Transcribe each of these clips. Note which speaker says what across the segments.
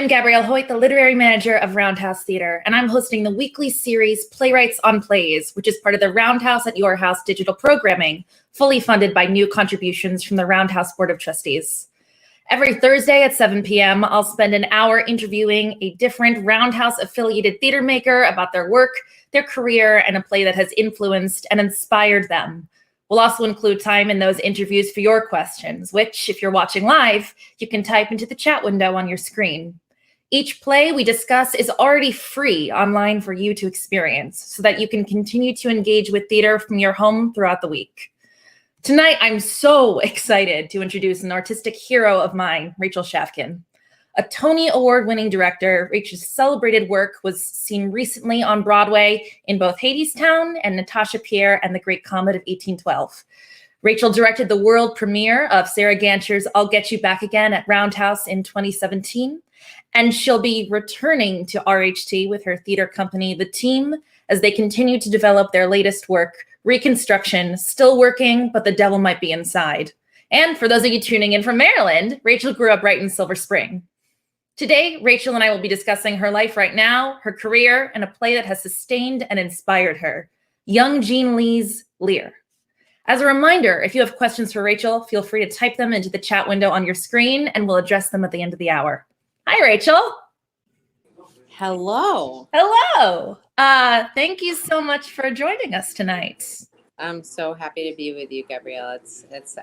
Speaker 1: I'm Gabrielle Hoyt, the literary manager of Roundhouse Theater, and I'm hosting the weekly series Playwrights on Plays, which is part of the Roundhouse at Your House digital programming, fully funded by new contributions from the Roundhouse Board of Trustees. Every Thursday at 7 p.m., I'll spend an hour interviewing a different Roundhouse-affiliated theater maker about their work, their career, and a play that has influenced and inspired them. We'll also include time in those interviews for your questions, which, if you're watching live, you can type into the chat window on your screen. Each play we discuss is already free online for you to experience so that you can continue to engage with theater from your home throughout the week. Tonight, I'm so excited to introduce an artistic hero of mine, Rachel Chavkin. A Tony Award-winning director, Rachel's celebrated work was seen recently on Broadway in both Hadestown and Natasha Pierre and the Great Comet of 1812. Rachel directed the world premiere of Sarah Gancher's I'll Get You Back Again at Roundhouse in 2017, and she'll be returning to RHT with her theater company, The Team, as they continue to develop their latest work, Reconstruction, still working, but the devil might be inside. And for those of you tuning in from Maryland, Rachel grew up right in Silver Spring. Today, Rachel and I will be discussing her life right now, her career, and a play that has sustained and inspired her, Young Jean Lee's Lear. As a reminder, if you have questions for Rachel, feel free to type them into the chat window on your screen, and we'll address them at the end of the hour. Hi, Rachel.
Speaker 2: Hello.
Speaker 1: Hello. Thank you so much for joining us tonight.
Speaker 2: I'm so happy to be with you, Gabrielle.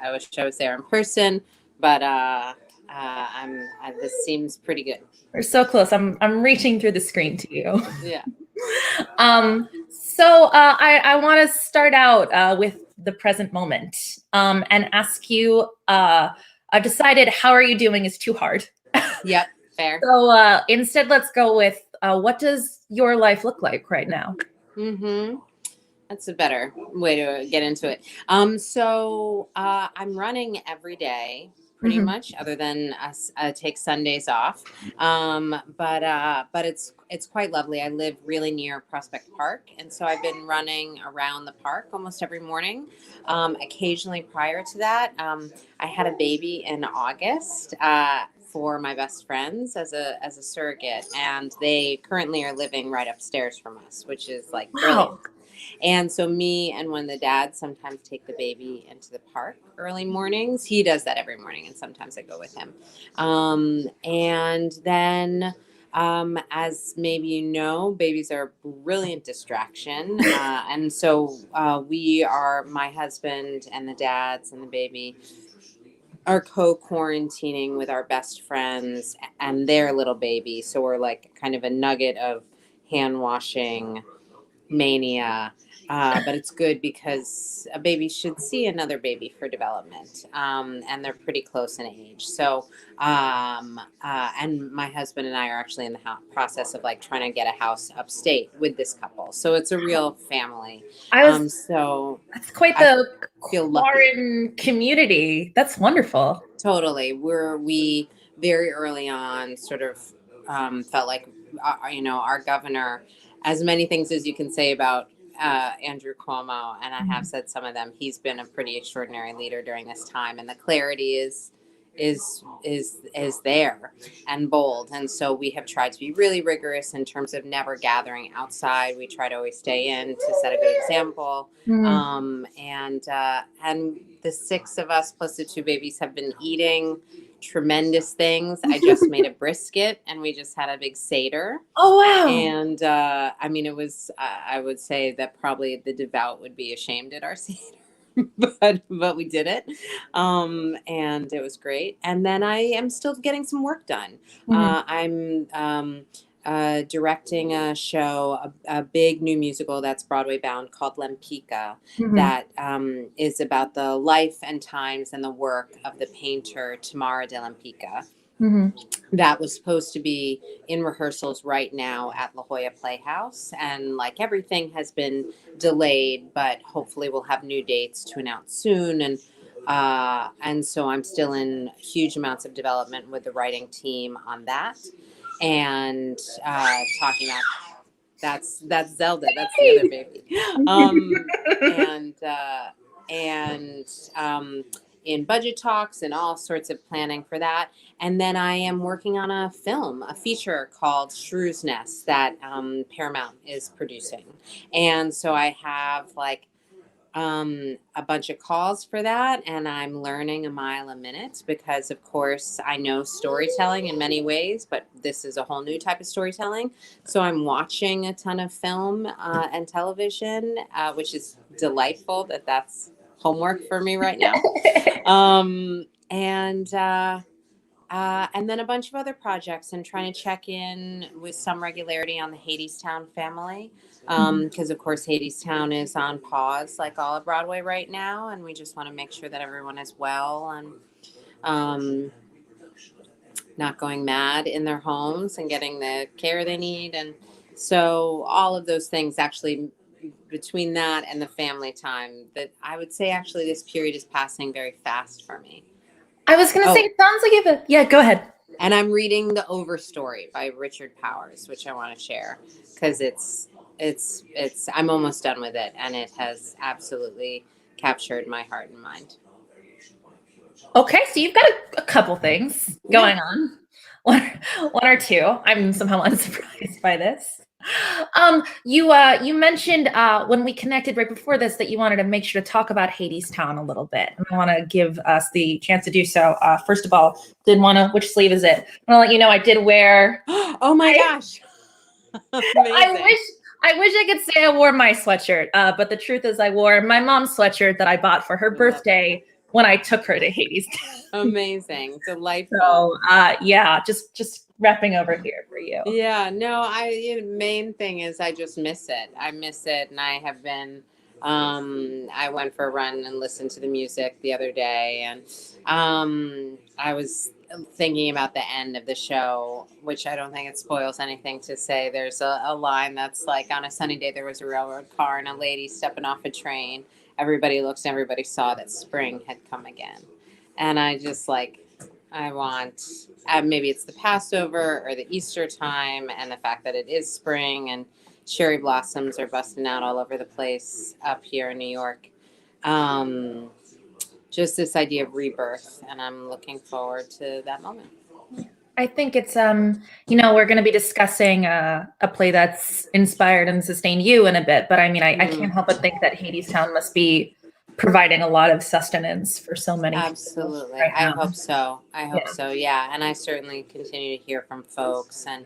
Speaker 2: I wish I was there in person, but this seems pretty good.
Speaker 1: We're so close. I'm reaching through the screen to you.
Speaker 2: Yeah.
Speaker 1: So I want to start out with the present moment and ask you. I've decided how are you doing is too hard.
Speaker 2: Yep. Fair.
Speaker 1: So instead, let's go with what does your life look like right now?
Speaker 2: Mm-hmm. That's a better way to get into it. So I'm running every day, pretty much, other than take Sundays off. But it's quite lovely. I live really near Prospect Park, and so I've been running around the park almost every morning. Occasionally prior to that, I had a baby in August. For my best friends as a surrogate, and they currently are living right upstairs from us, which is like brilliant.
Speaker 1: Wow.
Speaker 2: And so me and one of the dads sometimes take the baby into the park early mornings. He does that every morning, and sometimes I go with him. And then as maybe you know, babies are a brilliant distraction. And so my husband and the dads and the baby are co-quarantining with our best friends and their little baby. So we're like kind of a nugget of hand washing mania. But it's good because a baby should see another baby for development. And they're pretty close in age. So, and my husband and I are actually in the process of like trying to get a house upstate with this couple. So it's a real family. So
Speaker 1: that's quite the
Speaker 2: Quarren
Speaker 1: community. That's wonderful.
Speaker 2: Totally. We very early on sort of felt like, our governor, as many things as you can say about Andrew Cuomo, and I have said some of them, he's been a pretty extraordinary leader during this time, and the clarity is there and bold. And so we have tried to be really rigorous in terms of never gathering outside. We try to always stay in to set a good example. And the six of us plus the two babies have been eating tremendous things. I just made a brisket and we just had a big Seder.
Speaker 1: Oh, wow.
Speaker 2: And it was, I would say that probably the devout would be ashamed at our Seder. but we did it, and it was great. And then I am still getting some work done. I'm directing a show, a big new musical that's Broadway bound called Lempicka, that is about the life and times and the work of the painter Tamara de Lempicka. That was supposed to be in rehearsals right now at La Jolla Playhouse, and like everything has been delayed, but hopefully we'll have new dates to announce soon. And so I'm still in huge amounts of development with the writing team on that, and talking about that's Zelda, that's the other baby, in budget talks and all sorts of planning for that. And then I am working on a film, a feature called Shrew's Nest that Paramount is producing. And so I have like a bunch of calls for that, and I'm learning a mile a minute because, of course, I know storytelling in many ways, but this is a whole new type of storytelling. So I'm watching a ton of film and television, which is delightful. That's homework for me right now. And then a bunch of other projects and trying to check in with some regularity on the Hadestown family. Because of course Hadestown is on pause like all of Broadway right now, and we just want to make sure that everyone is well and not going mad in their homes and getting the care they need. And so all of those things, actually, between that and the family time, that I would say actually this period is passing very fast for me.
Speaker 1: I was going to say, it sounds like you have yeah, go ahead.
Speaker 2: And I'm reading The Overstory by Richard Powers, which I want to share because I'm almost done with it, and it has absolutely captured my heart and mind.
Speaker 1: Okay, so you've got a couple things going on, one or two. I'm somehow unsurprised by this. You mentioned when we connected right before this that you wanted to make sure to talk about Hadestown a little bit. And I want to give us the chance to do so. First of all, which sleeve is it? I want to let you know I did wear.
Speaker 2: Oh my gosh. Amazing.
Speaker 1: I wish I could say I wore my sweatshirt, but the truth is I wore my mom's sweatshirt that I bought for her birthday when I took her to Hadestown.
Speaker 2: Amazing. Delightful.
Speaker 1: So, yeah, just wrapping over here for you.
Speaker 2: Yeah, no, main thing is I just miss it. I miss it. And I have been, I went for a run and listened to the music the other day. And I was thinking about the end of the show, which I don't think it spoils anything to say. There's a line that's like, on a sunny day, there was a railroad car and a lady stepping off a train. Everybody looks and everybody saw that spring had come again. And I just I want, maybe it's the Passover or the Easter time and the fact that it is spring and cherry blossoms are busting out all over the place up here in New York. Just this idea of rebirth, and I'm looking forward to that moment.
Speaker 1: I think it's, we're going to be discussing a play that's inspired and sustained you in a bit, but I mean, I can't help but think that Hadestown must be providing a lot of sustenance for so many.
Speaker 2: Absolutely. Right, I hope so. Yeah. And I certainly continue to hear from folks, and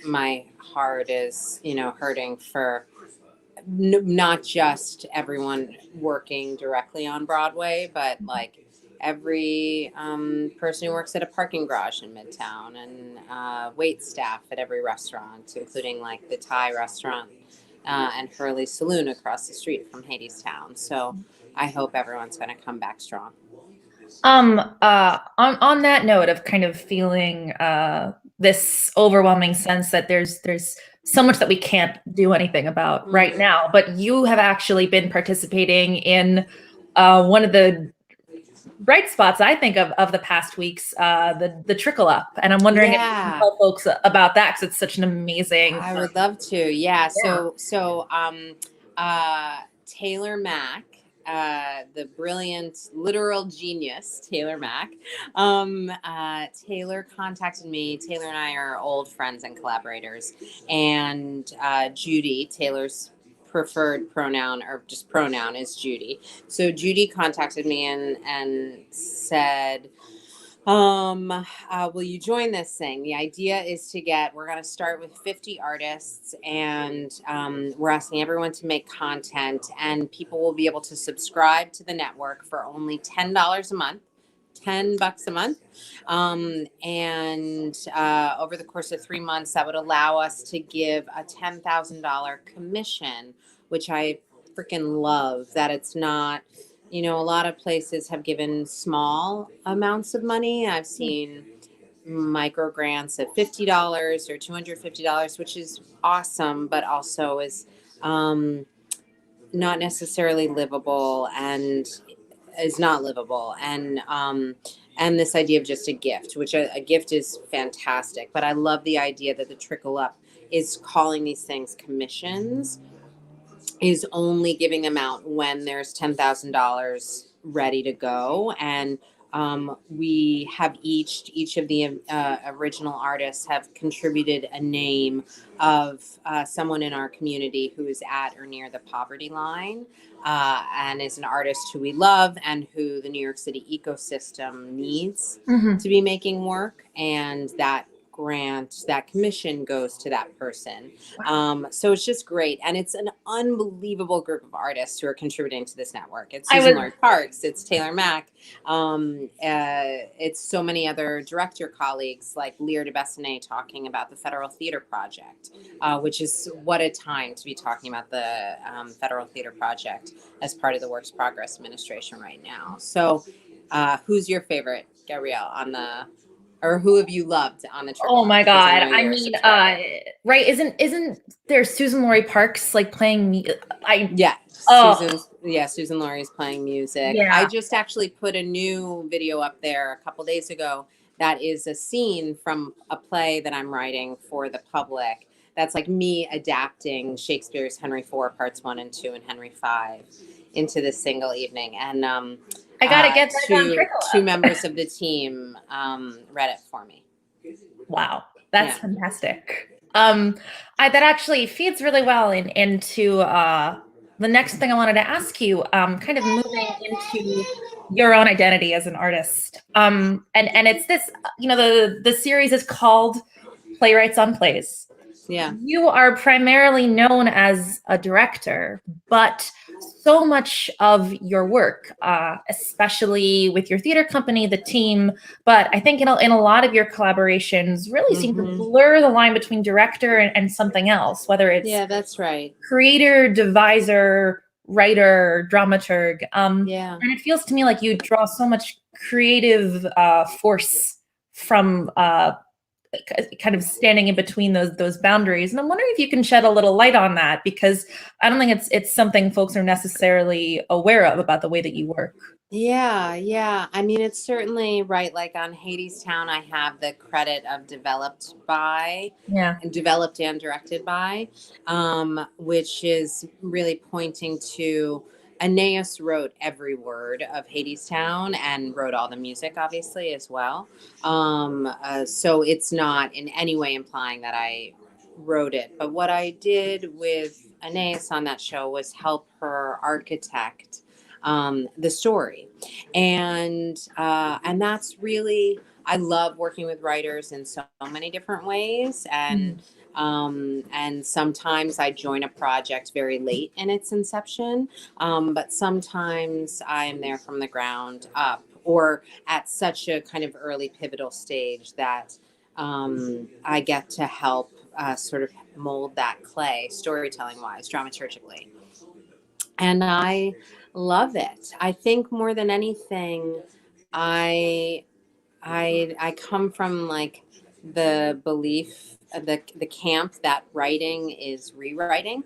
Speaker 2: my heart is, hurting for not just everyone working directly on Broadway, but like every person who works at a parking garage in Midtown and wait staff at every restaurant, including like the Thai restaurant and Hurley's Saloon across the street from Hadestown. So I hope everyone's going to come back strong.
Speaker 1: On that note of kind of feeling this overwhelming sense that there's so much that we can't do anything about right now, but you have actually been participating in one of the bright spots, I think, of the past weeks, the Trickle Up. And I'm wondering if you can tell folks about that, because it's such an amazing.
Speaker 2: I would love to. Yeah. So Taylor Mack, the brilliant literal genius, Taylor Mack. Taylor contacted me. Taylor and I are old friends and collaborators. And Judy, Taylor's preferred pronoun or just pronoun is Judy. So Judy contacted me and said, will you join this thing? The idea is we're going to start with 50 artists, and we're asking everyone to make content, and people will be able to subscribe to the network for only $10 a month. $10 a month. And over the course of 3 months, that would allow us to give a $10,000 commission, which I freaking love that it's not, a lot of places have given small amounts of money. I've seen micro grants of $50 or $250, which is awesome, but also is not necessarily livable and is not livable. And this idea of just a gift, which a gift is fantastic, but I love the idea that the Trickle Up is calling these things commissions, is only giving them out when there's $10,000 ready to go. And we have each of the original artists have contributed a name of someone in our community who is at or near the poverty line, and is an artist who we love and who the New York City ecosystem needs to be making work. And that commission goes to that person. So it's just great. And it's an unbelievable group of artists who are contributing to this network. It's Susan Laurie Parks, it's Taylor Mack, it's so many other director colleagues like Lear talking about the Federal Theater Project, which is what a time to be talking about the Federal Theater Project as part of the Works Progress Administration right now. So who's your favorite, Gabrielle, or who have you loved on the trip?
Speaker 1: Oh my God. I mean, right. Isn't there Susan Laurie Parks like playing me?
Speaker 2: Susan Laurie is playing music.
Speaker 1: Yeah.
Speaker 2: I just actually put a new video up there a couple days ago. That is a scene from a play that I'm writing for the public. That's like me adapting Shakespeare's Henry IV parts 1 and 2 and Henry V into this single evening. And
Speaker 1: I gotta get that
Speaker 2: two members of the team read it for me.
Speaker 1: Wow, that's fantastic. That actually feeds really well into the next thing I wanted to ask you. Kind of moving into your own identity as an artist, and it's this. The series is called Playwrights on Plays.
Speaker 2: Yeah,
Speaker 1: you are primarily known as a director, but so much of your work, especially with your theater company, the team, but I think in a lot of your collaborations really seem to blur the line between director and something else, whether it's
Speaker 2: that's right,
Speaker 1: creator, deviser, writer, dramaturg. And it feels to me like you draw so much creative force from kind of standing in between those boundaries. And I'm wondering if you can shed a little light on that, because I don't think it's something folks are necessarily aware of about the way that you work.
Speaker 2: Yeah. I mean, it's certainly right. Like on Hadestown, I have the credit of developed and directed by, which is pointing to Aeneas wrote every word of Hadestown and wrote all the music, obviously, as well. So it's not in any way implying that I wrote it. But what I did with Aeneas on that show was help her architect the story. And that's really, I love working with writers in so many different ways. And sometimes I join a project very late in its inception, but sometimes I'm there from the ground up, or at such a kind of early pivotal stage that I get to help sort of mold that clay, storytelling wise, dramaturgically. And I love it. I think more than anything, I come from like the belief, the camp that writing is rewriting.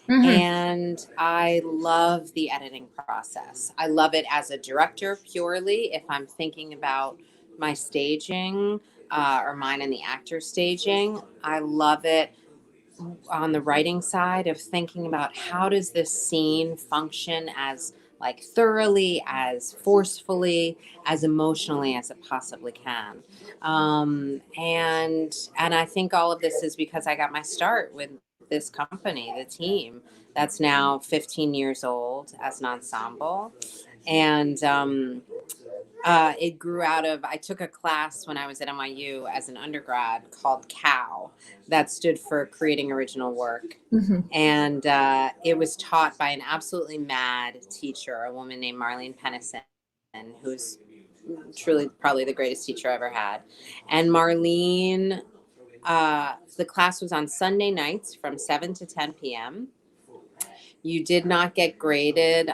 Speaker 2: And I love the editing process. I love it as a director purely. If I'm thinking about my staging or mine and the actor staging, I love it on the writing side of thinking about how does this scene function as like thoroughly, as forcefully, as emotionally as it possibly can. And I think all of this is because I got my start with this company, the team that's now 15 years old as an ensemble. And it grew out of, I took a class when I was at NYU as an undergrad called COW, that stood for Creating Original Work. And it was taught by an absolutely mad teacher, a woman named Marlene Pennison, who's truly probably the greatest teacher I ever had. And Marlene, the class was on Sunday nights from 7 to 10 p.m. You did not get graded,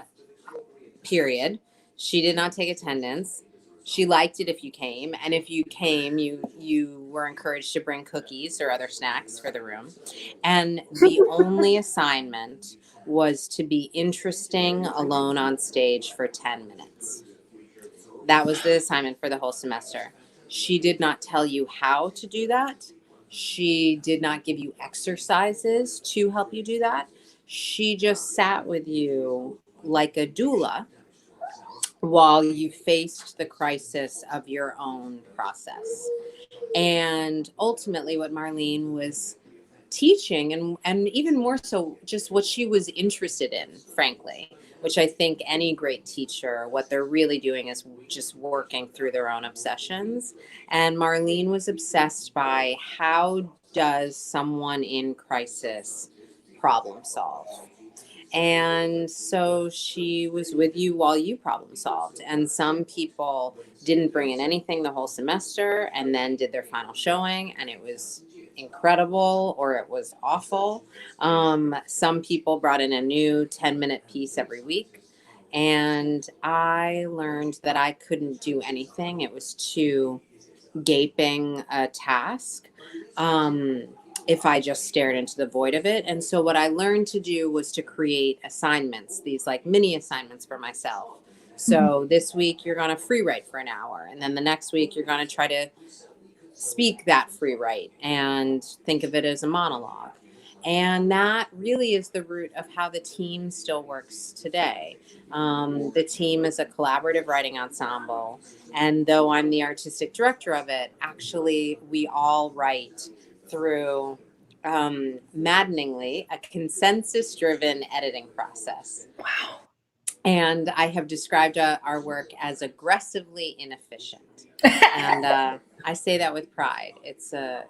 Speaker 2: period. She did not take attendance. She liked it if you came. And if you came, you were encouraged to bring cookies or other snacks for the room. And the only assignment was to be interesting alone on stage for 10 minutes. That was the assignment for the whole semester. She did not tell you how to do that. She did not give you exercises to help you do that. She just sat with you like a doula while you faced the crisis of your own process. And ultimately, what Marlene was teaching, and even more so, just what she was interested in, frankly, which I think any great teacher, what they're really doing is just working through their own obsessions. And Marlene was obsessed by how does someone in crisis problem solve? And so she was with you while you problem solved. And some people didn't bring in anything the whole semester and then did their final showing, and it was incredible or it was awful. Some people brought in a new 10-minute piece every week. And I learned that I couldn't do anything. It was too gaping a task. If I just stared into the void of it. And so what I learned to do was to create assignments, these like mini assignments for myself. So this week you're going to free write for an hour. And then the next week you're going to try to speak that free write and think of it as a monologue. And that really is the root of how the team still works today. The team is a collaborative writing ensemble. And though I'm the artistic director of it, actually we all write through maddeningly a consensus-driven editing process.
Speaker 1: Wow.
Speaker 2: And I have described our work as aggressively inefficient. And I say that with pride. It's a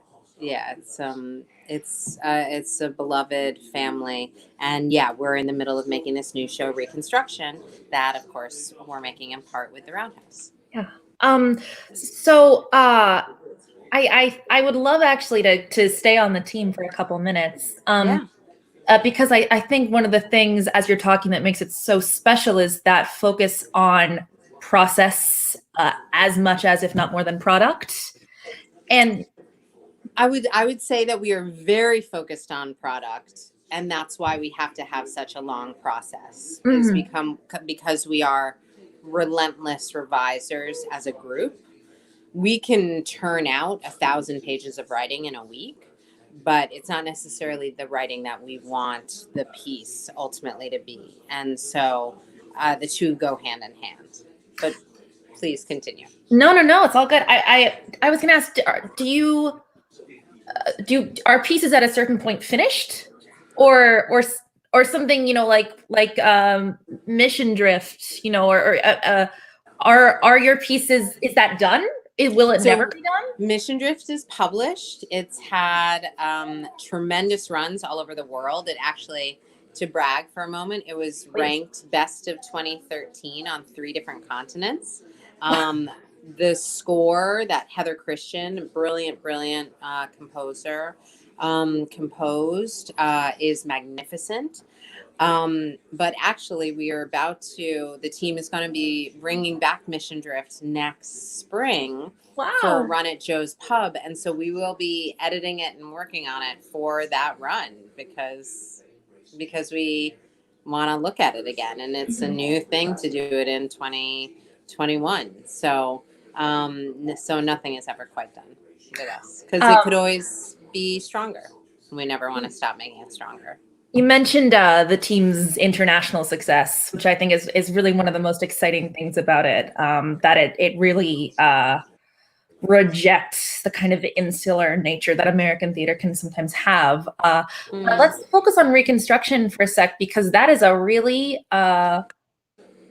Speaker 2: beloved family. And yeah, we're in the middle of making this new show, Reconstruction, that of course we're making in part with the Roundhouse.
Speaker 1: Yeah. So I would love actually to stay on the team for a couple minutes. Because I think one of the things as you're talking that makes it so special is that focus on process as much as, if not more than, product. And
Speaker 2: I would say that we are very focused on product, and that's why we have to have such a long process. Because we are relentless revisers as a group. We can turn out 1,000 pages of writing in a week, but it's not necessarily the writing that we want the piece ultimately to be. And so the two go hand in hand. But please continue.
Speaker 1: No, it's all good. I was going to ask, are pieces at a certain point finished, or something, like Mission Drift, or are your pieces, is that done? Will it never be done?
Speaker 2: Mission Drift is published. It's had tremendous runs all over the world. It actually, to brag for a moment, it was ranked best of 2013 on 3 different continents. The score that Heather Christian, brilliant composer, composed is magnificent. But actually the team is going to be bringing back Mission Drift next spring for a run at Joe's Pub. And so we will be editing it and working on it for that run because we want to look at it again. And it's a new thing to do it in 2021. So nothing is ever quite done with us because it could always be stronger. We never want to stop making it stronger.
Speaker 1: You mentioned the team's international success, which I think is really one of the most exciting things about it. That it really rejects the kind of insular nature that American theater can sometimes have. But let's focus on Reconstruction for a sec, because that is a really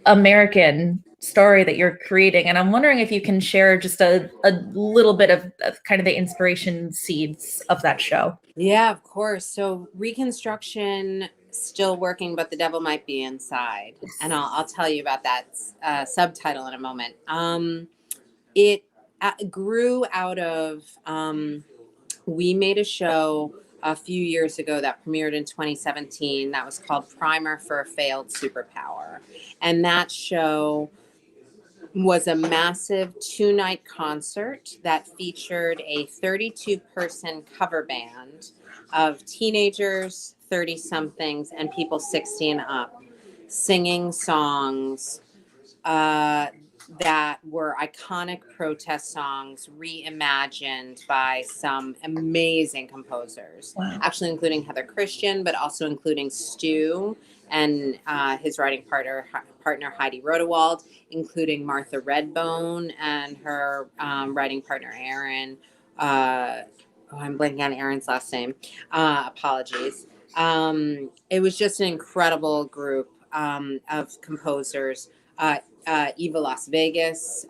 Speaker 1: American story that you're creating. And I'm wondering if you can share just a little bit of kind of the inspiration seeds of that show.
Speaker 2: Yeah, of course. So Reconstruction, still working, but the devil might be inside. And I'll tell you about that subtitle in a moment. It grew out of, we made a show a few years ago that premiered in 2017 that was called Primer for a Failed Superpower. And that show was a massive 2-night concert that featured a 32-person cover band of teenagers, 30-somethings, and people 60 and up singing songs that were iconic protest songs reimagined by some amazing composers,
Speaker 1: Wow.
Speaker 2: actually including Heather Christian, but also including Stu and his writing partner Heidi Rodewald, including Martha Redbone and her writing partner Aaron. I'm blanking on Aaron's last name. Apologies. It was just an incredible group of composers. Eva Las Vegas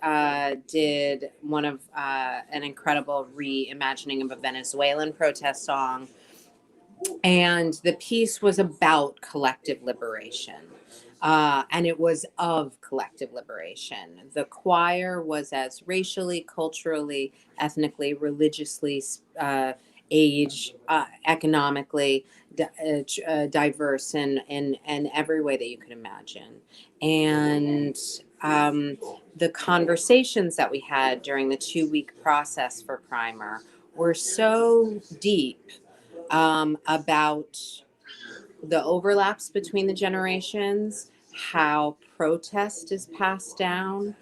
Speaker 2: did one of an incredible reimagining of a Venezuelan protest song. And the piece was about collective liberation. And it was of collective liberation. The choir was as racially, culturally, ethnically, religiously, age, economically diverse in every way that you could imagine. And the conversations that we had during the 2-week process for Primer were so deep about the overlaps between the generations, how protest is passed down.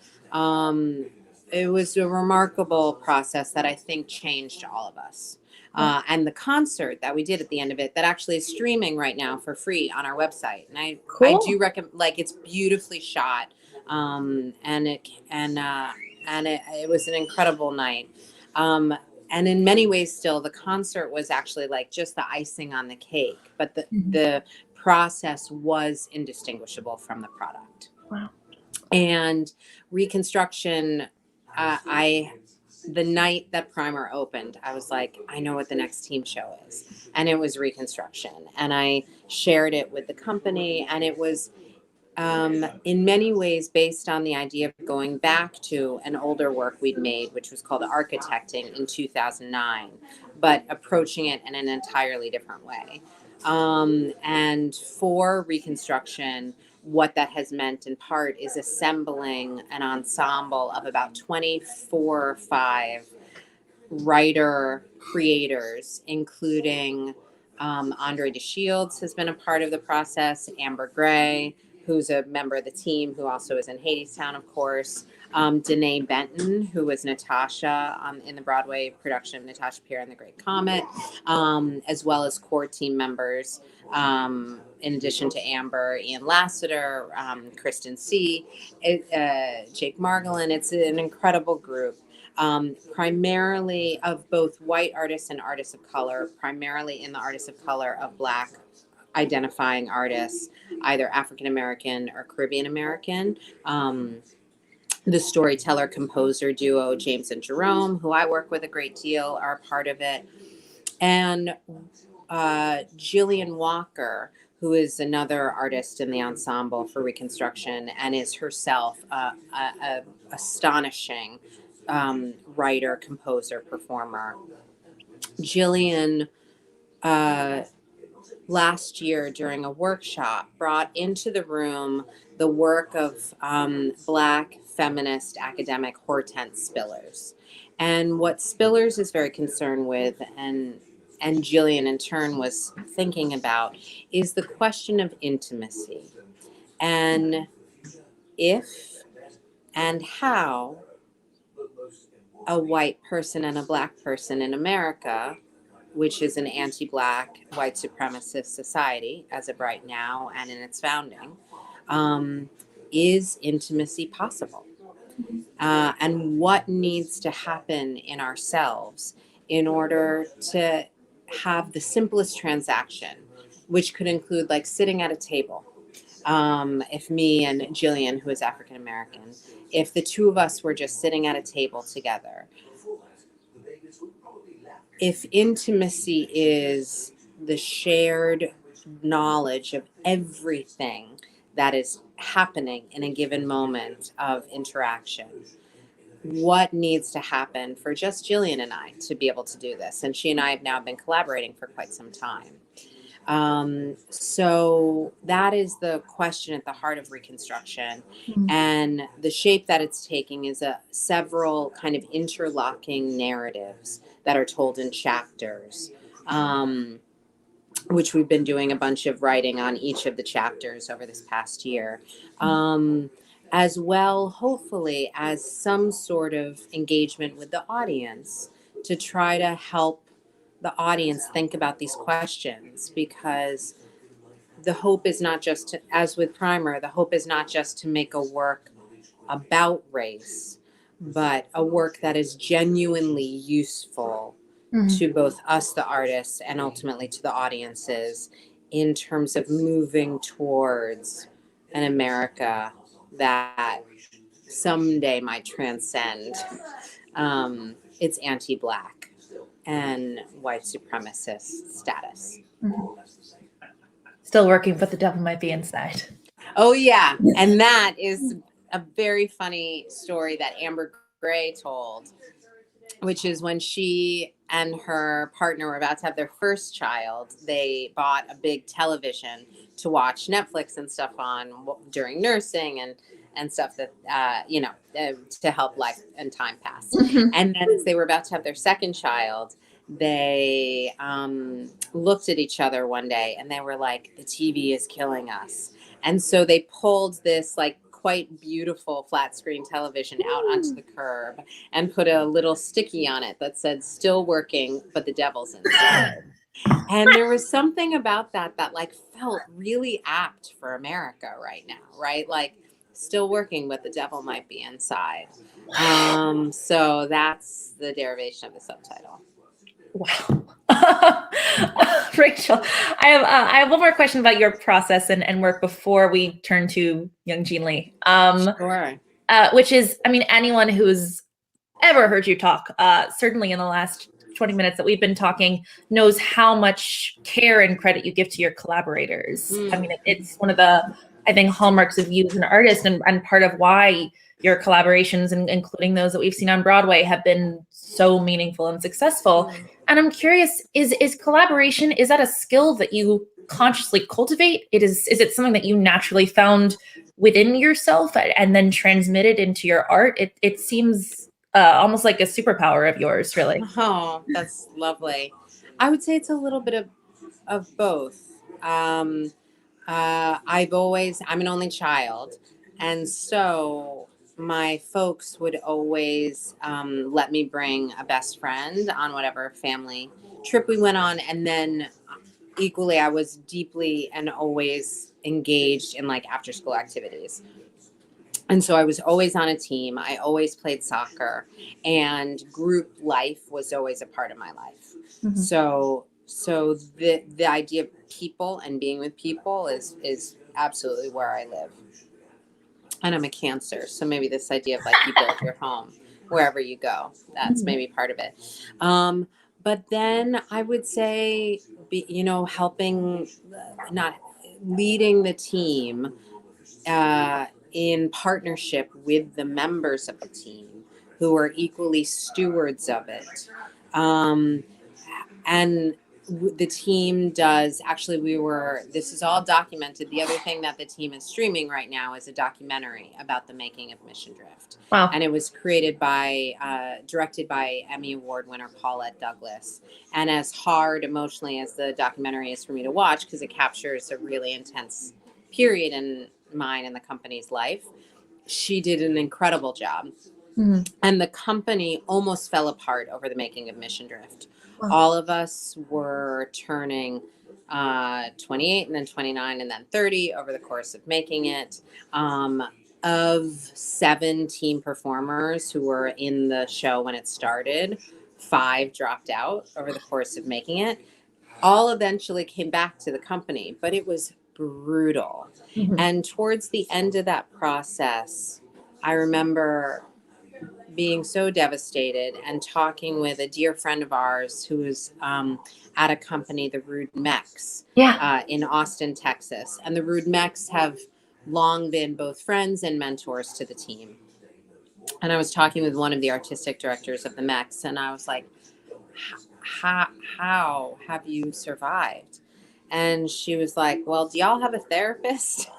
Speaker 2: It was a remarkable process that I think changed all of us. And the concert that we did at the end of it, that actually is streaming right now for free on our website, and I do recommend. Like, it's beautifully shot, and it was an incredible night. And in many ways, still, the concert was actually like just the icing on the cake, but the process was indistinguishable from the product.
Speaker 1: Wow.
Speaker 2: And Reconstruction, the night that Primer opened, I was like, I know what the next team show is. And it was Reconstruction. And I shared it with the company, and it was in many ways based on the idea of going back to an older work we'd made, which was called Architecting in 2009, but approaching it in an entirely different way. And for Reconstruction, what that has meant in part is assembling an ensemble of about 24 or 5 writer creators, including Andre DeShields has been a part of the process, Amber Gray, who's a member of the team, who also is in Hadestown, of course. Danae Benton, who was Natasha in the Broadway production of Natasha Pierre and the Great Comet, as well as core team members, in addition to Amber, Ian Lassiter, Kristen C., Jake Margolin. It's an incredible group. Primarily of both white artists and artists of color, primarily in the artists of color of Black identifying artists, either African American or Caribbean American. The storyteller composer duo James and Jerome, who I work with a great deal, are a part of it. And Jillian Walker, who is another artist in the ensemble for Reconstruction and is herself a astonishing writer, composer, performer. Jillian last year during a workshop brought into the room the work of Black feminist academic Hortense Spillers. And what Spillers is very concerned with, and Jillian in turn was thinking about, is the question of intimacy. And if and how a white person and a Black person in America, which is an anti-Black, white supremacist society as of right now and in its founding, is intimacy possible? And what needs to happen in ourselves in order to have the simplest transaction, which could include like sitting at a table. If me and Jillian, who is African American, if the two of us were just sitting at a table together, if intimacy is the shared knowledge of everything that is happening in a given moment of interaction, what needs to happen for just Jillian and I to be able to do this? And she and I have now been collaborating for quite some time. So that is the question at the heart of Reconstruction. Mm-hmm. And the shape that it's taking is several kind of interlocking narratives that are told in chapters, which we've been doing a bunch of writing on each of the chapters over this past year. as well, hopefully, as some sort of engagement with the audience to try to help the audience think about these questions, because the hope is not just to, as with Primer, the hope is not just to make a work about race, but a work that is genuinely useful to both us, the artists, and ultimately to the audiences in terms of moving towards an America that someday might transcend its anti-Black and white supremacist status.
Speaker 1: Still working, but the devil might be inside.
Speaker 2: Oh, yeah. And that is a very funny story that Amber Gray told, which is when she and her partner were about to have their first child, they bought a big television to watch Netflix and stuff on during nursing and stuff that, to help life and time pass. And then as they were about to have their second child, they looked at each other one day and they were like, the TV is killing us. And so they pulled this like quite beautiful flat screen television out onto the curb and put a little sticky on it that said, still working, but the devil's inside. And there was something about that like felt really apt for America right now, right? Like, still working, but the devil might be inside. So that's the derivation of the subtitle.
Speaker 1: Wow. Rachel, I have one more question about your process and work before we turn to young Jean Lee.
Speaker 2: Sure.
Speaker 1: Which is, I mean, anyone who's ever heard you talk, certainly in the last 20 minutes that we've been talking, knows how much care and credit you give to your collaborators. I mean, it's one of the, I think, hallmarks of you as an artist, and part of why your collaborations, and including those that we've seen on Broadway, have been so meaningful and successful. And I'm curious, is collaboration, is that a skill that you consciously cultivate? Is it something that you naturally found within yourself and then transmitted into your art? It seems almost like a superpower of yours, really.
Speaker 2: Oh, that's lovely. I would say it's a little bit of both. I'm an only child, and so my folks would always let me bring a best friend on whatever family trip we went on. And then equally, I was deeply and always engaged in like after school activities. And so I was always on a team. I always played soccer, and group life was always a part of my life. So the idea of people and being with people is absolutely where I live. And I'm a Cancer, so maybe this idea of like you build your home wherever you go, that's maybe part of it. But then I would say, helping, not leading the team in partnership with the members of the team who are equally stewards of it. And the team does, actually, this is all documented. The other thing that the team is streaming right now is a documentary about the making of Mission Drift.
Speaker 1: Wow.
Speaker 2: And it was directed by Emmy Award winner Paulette Douglas. And as hard emotionally as the documentary is for me to watch, because it captures a really intense period in mine and the company's life, she did an incredible job. And the company almost fell apart over the making of Mission Drift. Wow. All of us were turning 28 and then 29 and then 30 over the course of making it. Of 7 team performers who were in the show when it started, 5 dropped out over the course of making it. All eventually came back to the company, but it was brutal. And towards the end of that process, I remember being so devastated and talking with a dear friend of ours who was at a company, the Rude Mechs, in Austin, Texas. And the Rude Mechs have long been both friends and mentors to the team. And I was talking with one of the artistic directors of the Mechs, and I was like, how have you survived? And she was like, well, do y'all have a therapist?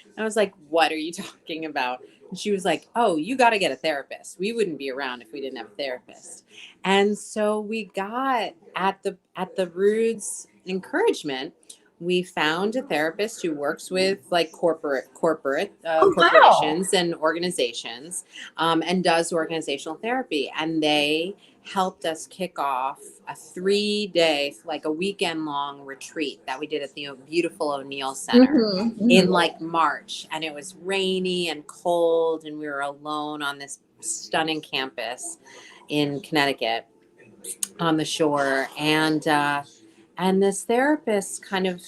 Speaker 2: And I was like, what are you talking about? And she was like, oh, you got to get a therapist. We wouldn't be around if we didn't have a therapist. And so we got, at the Rude's encouragement, we found a therapist who works with like corporations and organizations, and does organizational therapy. And they helped us kick off a 3-day, like a weekend long retreat that we did at the beautiful O'Neill Center in like March. And it was rainy and cold, and we were alone on this stunning campus in Connecticut on the shore. And this therapist kind of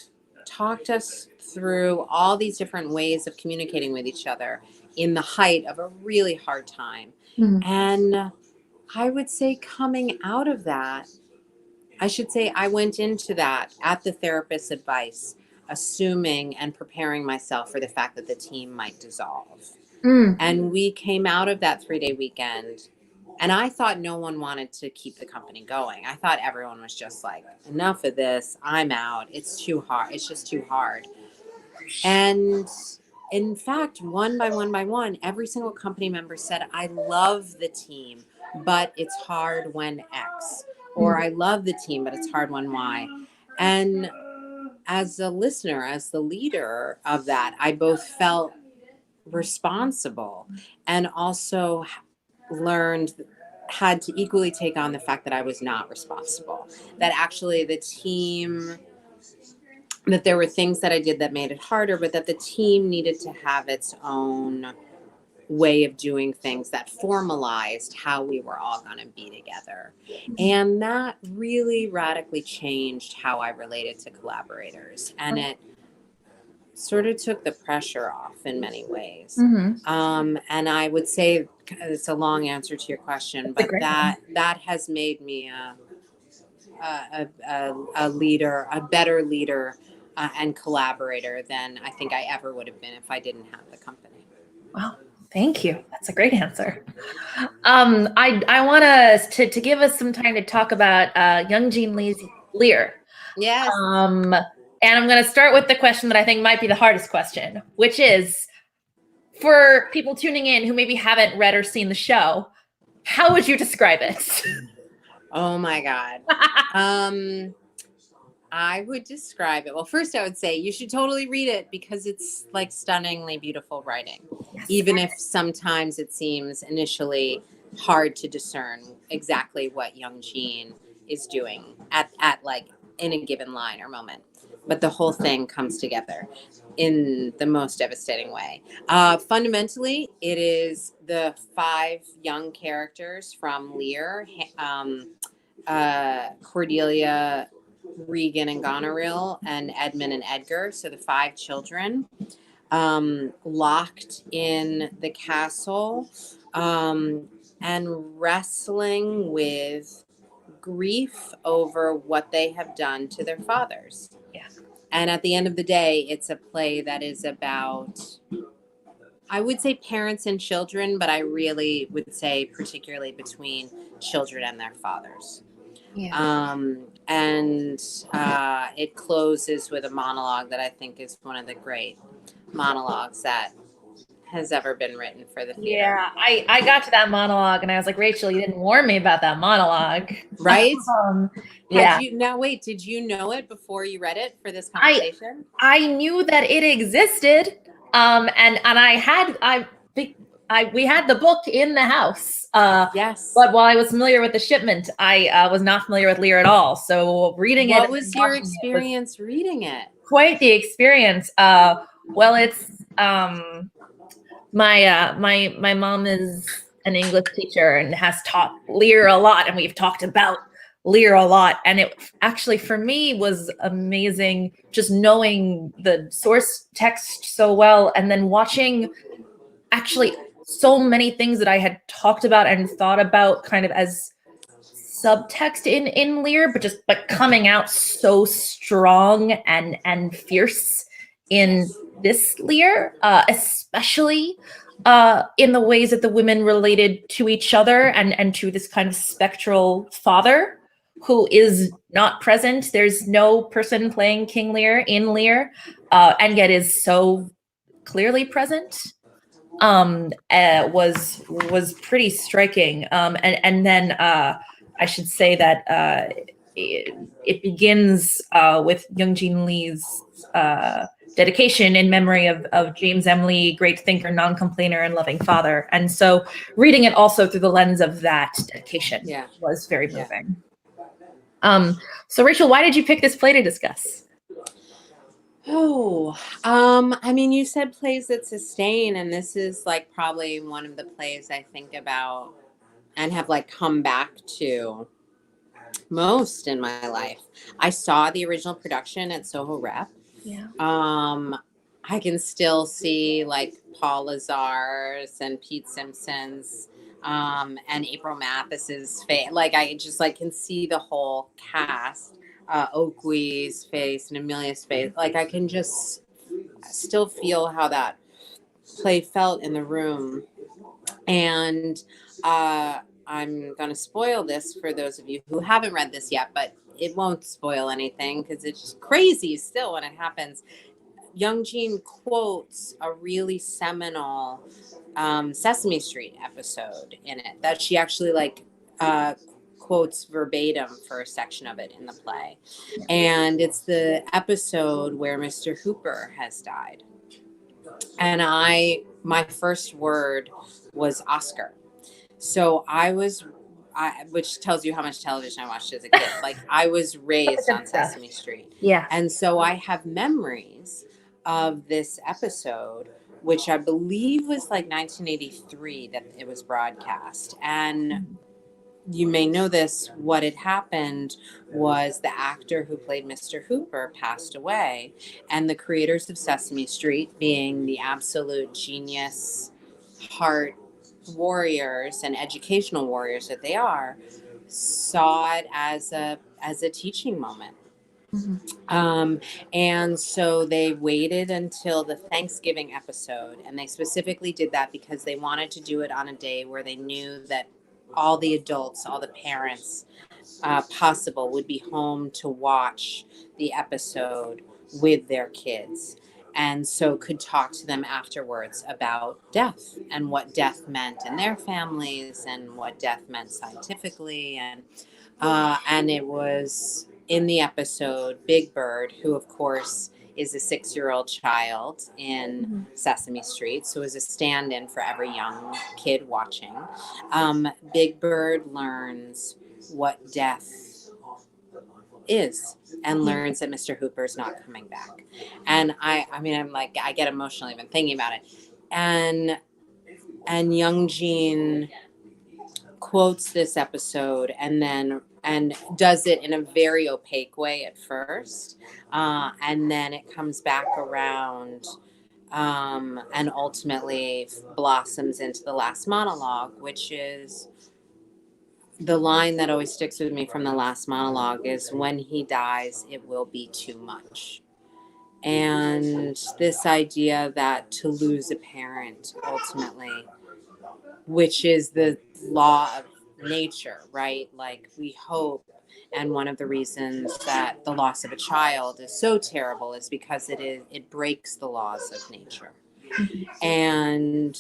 Speaker 2: talked us through all these different ways of communicating with each other in the height of a really hard time. And I would say coming out of that, I went into that at the therapist's advice, assuming and preparing myself for the fact that the team might dissolve. And we came out of that 3-day weekend, and I thought no one wanted to keep the company going. I thought everyone was just like, enough of this, I'm out. It's too hard. It's just too hard. And in fact, one by one, every single company member said, I love the team, but it's hard when X. Or I love the team, but it's hard when Y. And as a listener, as the leader of that, I both felt responsible and also had to equally take on the fact that I was not responsible, that actually the team, that there were things that I did that made it harder, but that the team needed to have its own way of doing things that formalized how we were all going to be together. And that really radically changed how I related to collaborators. And it sort of took the pressure off in many ways. And I would say, it's a long answer to your question, but that has made me a leader, a better leader and collaborator than I think I ever would have been if I didn't have the company.
Speaker 1: Wow. Thank you. That's a great answer. I want us to give us some time to talk about Young Jean Lee's Lear.
Speaker 2: Yes.
Speaker 1: And I'm going to start with the question that I think might be the hardest question, which is, for people tuning in who maybe haven't read or seen the show, how would you describe it?
Speaker 2: Oh my God. I would describe it. Well, first I would say you should totally read it because it's like stunningly beautiful writing, even if sometimes it seems initially hard to discern exactly what Young Jean is doing at like in a given line or moment. But the whole thing comes together in the most devastating way. Fundamentally, it is the 5 young characters from Lear, Cordelia, Regan, and Goneril, and Edmund and Edgar. So the 5 children locked in the castle and wrestling with grief over what they have done to their fathers. And at the end of the day, it's a play that is about, I would say, parents and children, but I really would say particularly between children and their fathers. And it closes with a monologue that I think is one of the great monologues that has ever been written for the theater.
Speaker 1: Yeah, I got to that monologue and I was like, Rachel, you didn't warn me about that monologue.
Speaker 2: Right?
Speaker 1: Yeah.
Speaker 2: Did you know it before you read it for this conversation?
Speaker 1: I knew that it existed. And we had the book in the house.
Speaker 2: Yes.
Speaker 1: But while I was familiar with the shipment, I was not familiar with Lear at all. So reading it.
Speaker 2: What was your experience reading it?
Speaker 1: Quite the experience. Well, it's my mom is an English teacher and has taught Lear a lot, and we've talked about Lear a lot. And it actually, for me, was amazing just knowing the source text so well, and then watching actually so many things that I had talked about and thought about kind of as subtext in Lear, but coming out so strong and fierce in this Lear, especially in the ways that the women related to each other and to this kind of spectral father who is not present. There's no person playing King Lear in Lear, and yet is so clearly present. Was pretty striking. And then I should say that it begins with Young-Jean Lee's dedication in memory of James M. Lee, great thinker, non-complainer, and loving father. And so reading it also through the lens of that dedication was very moving. So Rachel, why did you pick this play to discuss?
Speaker 2: I mean, you said plays that sustain, and this is like probably one of the plays I think about and have like come back to most in my life. I saw the original production at Soho Rep.
Speaker 1: Yeah.
Speaker 2: I can still see like Paul Lazar's and Pete Simpson's and April Mathis's face. Like I just like can see the whole cast. Oakley's face and Amelia's face. Like I can just still feel how that play felt in the room. And I'm going to spoil this for those of you who haven't read this yet, but it won't spoil anything because it's just crazy still when it happens. Young-Jean quotes a really seminal Sesame Street episode in it that she actually like quotes verbatim for a section of it in the play. And it's the episode where Mr. Hooper has died. And my first word was Oscar. So which tells you how much television I watched as a kid. Like I was raised on Sesame Street.
Speaker 1: Yeah.
Speaker 2: And so I have memories of this episode, which I believe was like 1983 that it was broadcast. And you may know this, what had happened was the actor who played Mr. Hooper passed away, and the creators of Sesame Street, being the absolute genius, heart warriors and educational warriors that they are, saw it as a teaching moment. And so they waited until the Thanksgiving episode, and they specifically did that because they wanted to do it on a day where they knew that all the adults, all the parents possible would be home to watch the episode with their kids, and so could talk to them afterwards about death and what death meant in their families and what death meant scientifically. And it was in the episode Big Bird, who of course is a 6-year-old child in Sesame Street, so is a stand-in for every young kid watching. Big Bird learns what death is and learns that Mr. Hooper's not coming back. And I mean, I'm like, I get emotional even thinking about it. And Young-Jean quotes this episode and does it in a very opaque way at first, and then it comes back around and ultimately blossoms into the last monologue, which is the line that always sticks with me from the last monologue is, when he dies, it will be too much. And this idea that to lose a parent ultimately, which is the law of nature, right? Like we hope. And one of the reasons that the loss of a child is so terrible is because it breaks the laws of nature. And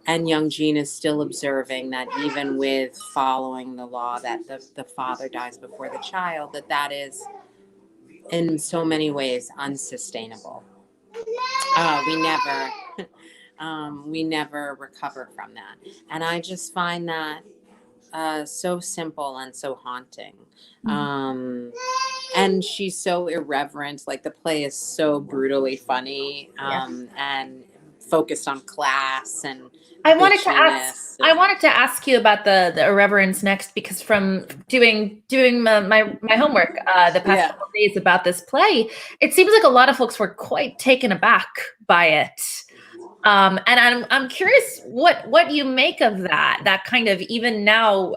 Speaker 2: Young-Jean is still observing that even with following the law that the father dies before the child, that is in so many ways unsustainable. We never recover from that. And I just find that so simple and so haunting. And she's so irreverent. Like the play is so brutally funny and focused on class and
Speaker 1: I wanted to ask you about the irreverence next, because from doing my homework the past couple of days about this play, it seems like a lot of folks were quite taken aback by it. And I'm curious what you make of that kind of, even now,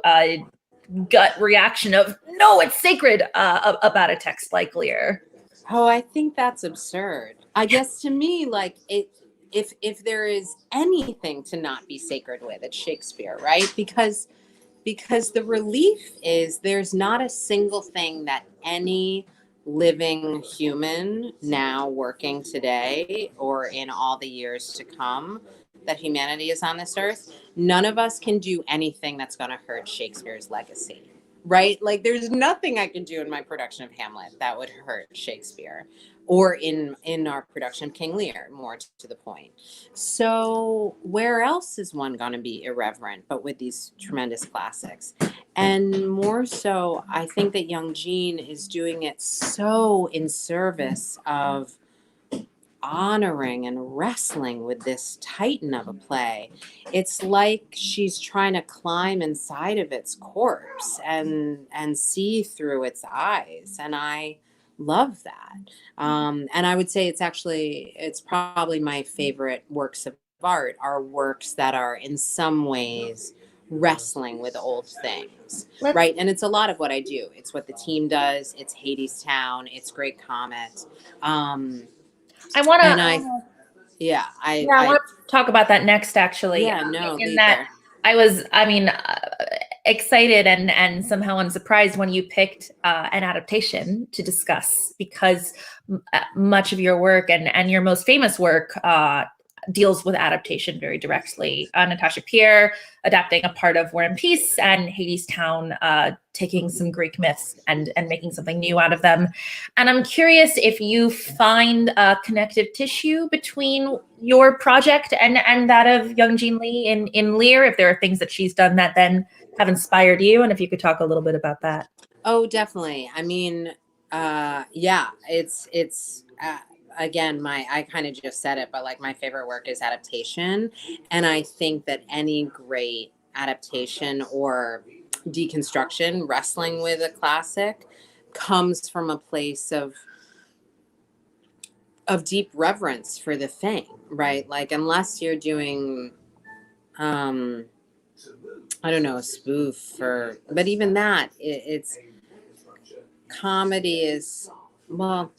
Speaker 1: gut reaction of, no, it's sacred, about a text like Lear.
Speaker 2: Oh, I think that's absurd. I guess to me, like if there is anything to not be sacred with, it's Shakespeare, right? Because the relief is there's not a single thing that any living human now working today or in all the years to come that humanity is on this earth, none of us can do anything that's going to hurt Shakespeare's legacy. right? Like there's nothing I can do in my production of Hamlet that would hurt Shakespeare, or in our production of King Lear, more to the point. So where else is one going to be irreverent but with these tremendous classics? And more so, I think that Young Jean is doing it so in service of honoring and wrestling with this titan of a play. It's like she's trying to climb inside of its corpse and see through its eyes, and I love that. And I would say it's probably my favorite works of art are works that are in some ways wrestling with old things, right? And it's a lot of what I do. It's what the team does. It's Hadestown. It's Great Comet.
Speaker 1: I want
Speaker 2: And
Speaker 1: to.
Speaker 2: yeah,
Speaker 1: I want to talk about that next, actually.
Speaker 2: Yeah, no,
Speaker 1: in that there. I was, excited and somehow unsurprised when you picked an adaptation to discuss, because much of your work and your most famous work deals with adaptation very directly. Natasha Pierre adapting a part of War and Peace, and Hadestown taking some Greek myths and making something new out of them. And I'm curious if you find a connective tissue between your project and that of Young Jean Lee in Lear, if there are things that she's done that then have inspired you, and if you could talk a little bit about that.
Speaker 2: Oh, definitely. I mean, yeah, it's again, I kind of just said it, but like my favorite work is Adaptation. And I think that any great adaptation or deconstruction, wrestling with a classic, comes from a place of deep reverence for the thing, right? Like unless you're doing I don't know, a spoof, but even that, it's comedy is, well,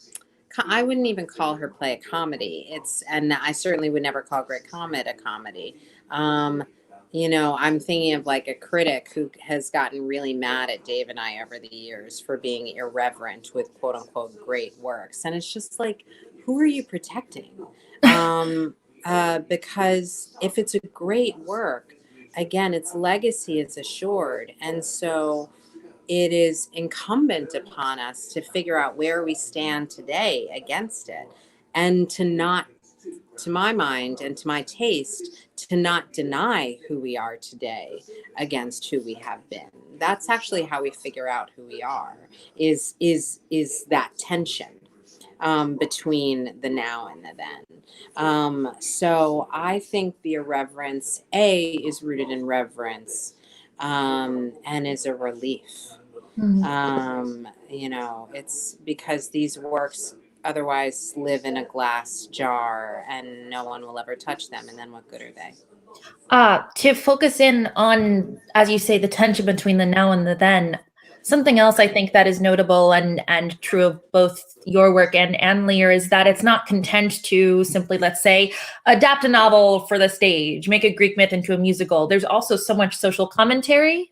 Speaker 2: I wouldn't even call her play a comedy. And I certainly would never call Great Comet a comedy. I'm thinking of like a critic who has gotten really mad at Dave and I over the years for being irreverent with quote unquote great works. And it's just like, who are you protecting? Because if it's a great work, again, its legacy is assured. And so it is incumbent upon us to figure out where we stand today against it, and to not, to my mind and to my taste, to not deny who we are today against who we have been. That's actually how we figure out who we are, is that tension between the now and the then. So I think the irreverence, is rooted in reverence, and is a relief. Mm-hmm. It's because these works otherwise live in a glass jar and no one will ever touch them. And then what good are they?
Speaker 1: To focus in on, as you say, the tension between the now and the then, something else I think that is notable and true of both your work and Lear is that it's not content to simply, let's say, adapt a novel for the stage, make a Greek myth into a musical. There's also so much social commentary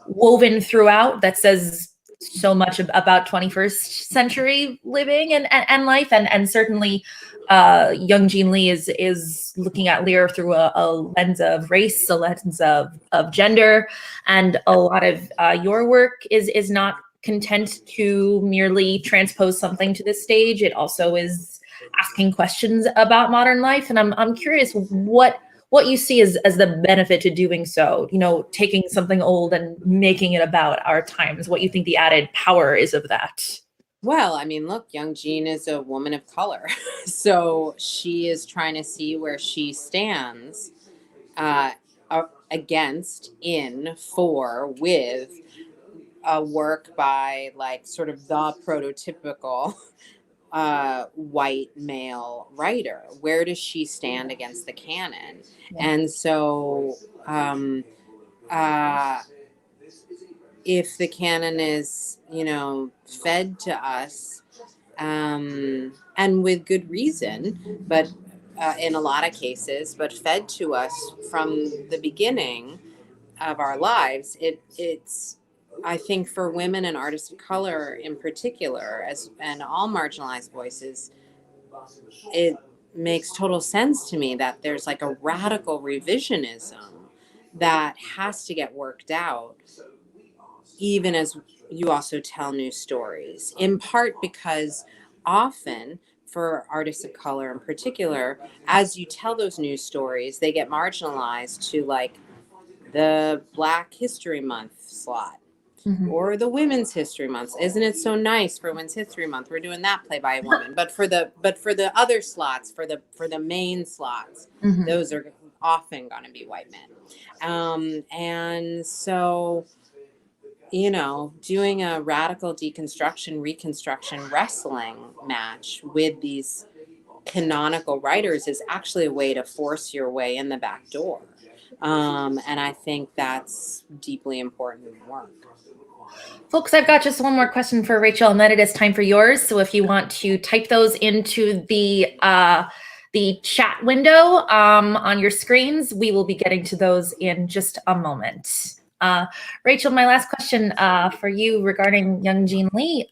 Speaker 1: woven throughout that says so much about 21st century living and life, and certainly Young Jean Lee is looking at Lear through a lens of race, a lens of gender, and a lot of your work is not content to merely transpose something to the stage. It also is asking questions about modern life, and I'm curious what you see as the benefit to doing so, taking something old and making it about our times, what you think the added power is of that.
Speaker 2: Well, I mean, look, Young Jean is a woman of color. So she is trying to see where she stands against, in, for, with a work by like sort of the prototypical white male writer. Where does she stand against the canon? Yeah. And so if the canon is, fed to us, and with good reason, but in a lot of cases, but fed to us from the beginning of our lives, it's I think for women and artists of color in particular, and all marginalized voices, it makes total sense to me that there's like a radical revisionism that has to get worked out even as you also tell new stories, in part because often for artists of color in particular, as you tell those new stories, they get marginalized to like the Black History Month slot
Speaker 1: Mhm.
Speaker 2: or the Women's History Month. Isn't it so nice for Women's History Month? We're doing that play by a woman. But for the other slots, for the main slots,
Speaker 1: Mhm.
Speaker 2: those are often going to be white men. And so, you know, doing a radical deconstruction, reconstruction wrestling match with these canonical writers is actually a way to force your way in the back door. And I think that's deeply important work.
Speaker 1: Folks, I've got just one more question for Rachel, and then it is time for yours. So if you want to type those into the chat window on your screens, we will be getting to those in just a moment. Rachel, my last question for you regarding Young Jean Lee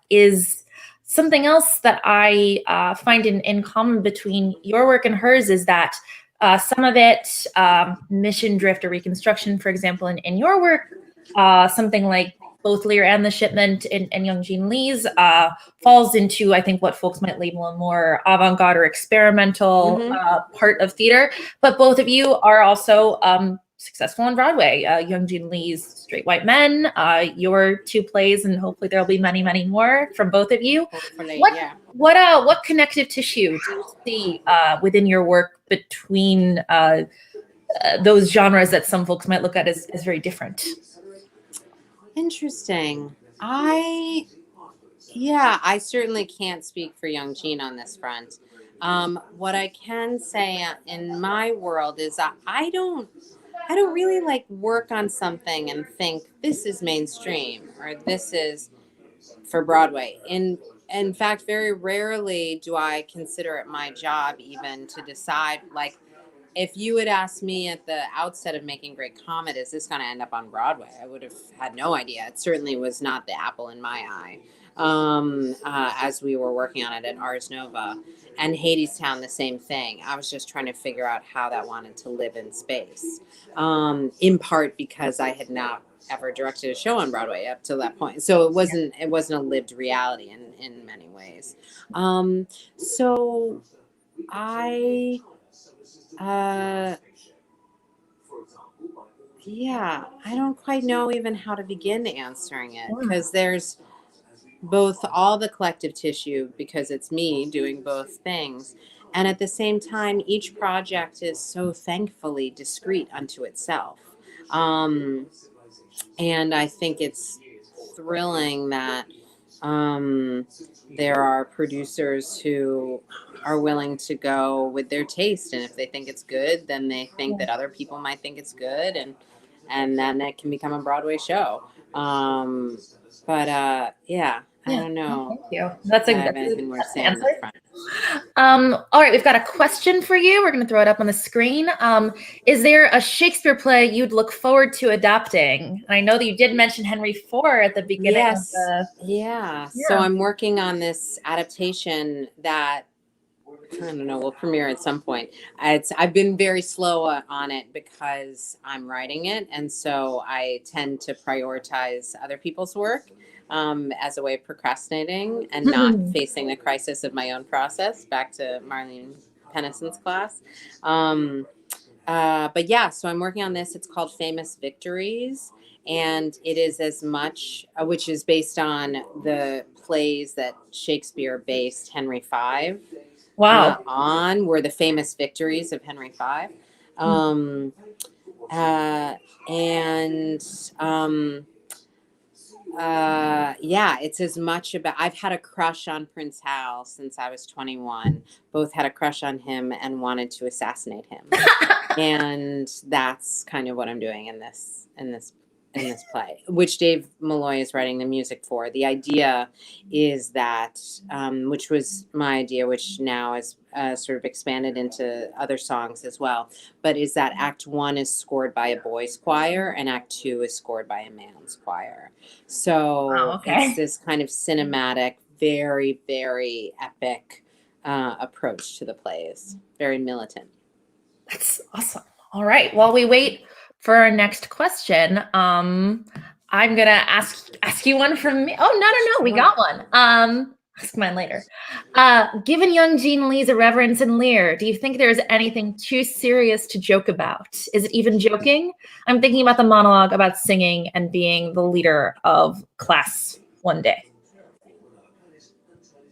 Speaker 1: is something else that I find in common between your work and hers is that some of it, mission drift or reconstruction, for example, in your work, something like both Lear and the Shipment and Young Jean Lee's falls into, I think, what folks might label a more avant-garde or experimental part of theater. But both of you are also successful on Broadway. Young Jean Lee's Straight White Men, your two plays, and hopefully there'll be many, many more from both of you.
Speaker 2: Hopefully, yeah.
Speaker 1: What connective tissue do you see within your work between those genres that some folks might look at as very different?
Speaker 2: Interesting. I certainly can't speak for Young Jean on this front. What I can say in my world is I don't really like work on something and think this is mainstream or this is for Broadway. In fact, very rarely do I consider it my job even to decide, like, if you had asked me at the outset of Making Great Comet, is this going to end up on Broadway? I would have had no idea. It certainly was not the apple in my eye as we were working on it at Ars Nova. And Hadestown, the same thing. I was just trying to figure out how that wanted to live in space, in part because I had not ever directed a show on Broadway up to that point. So it wasn't a lived reality in many ways. So I yeah, I don't quite know even how to begin answering it because there's both all the collective tissue because it's me doing both things. And at the same time, each project is so thankfully discrete unto itself. And I think it's thrilling that there are producers who are willing to go with their taste, and if they think it's good, then they think that other people might think it's good, and then it can become a Broadway show. Yeah, I don't know.
Speaker 1: Thank you. That's a
Speaker 2: I have anything more to say on that front.
Speaker 1: All right, we've got a question for you. We're going to throw it up on the screen. Is there a Shakespeare play you'd look forward to adapting? And I know that you did mention Henry IV at the beginning.
Speaker 2: Yes. So I'm working on this adaptation that I don't know, we'll premiere at some point. I've been very slow on it because I'm writing it, and so I tend to prioritize other people's work as a way of procrastinating and not facing the crisis of my own process. Back to Marlene Pennison's class. But yeah, so I'm working on this. It's called Famous Victories, and it is as much, which is based on the plays that Shakespeare based Henry V on, were the famous victories of Henry V. Yeah, it's as much about, I've had a crush on Prince Hal since I was 21. Both had a crush on him and wanted to assassinate him. And that's kind of what I'm doing in this play, which Dave Malloy is writing the music for. The idea is that, which was my idea, which now is sort of expanded into other songs as well, but is that Act 1 is scored by a boys' choir and Act 2 is scored by a man's choir. So it's this kind of cinematic, very, very epic approach to the plays. Very militant.
Speaker 1: That's awesome. All right. While we wait for our next question, I'm gonna ask you one from me. Oh, no, we got one. Ask mine later. Given young Jean Lee's irreverence in Lear, do you think there is anything too serious to joke about? Is it even joking? I'm thinking about the monologue about singing and being the leader of class one day.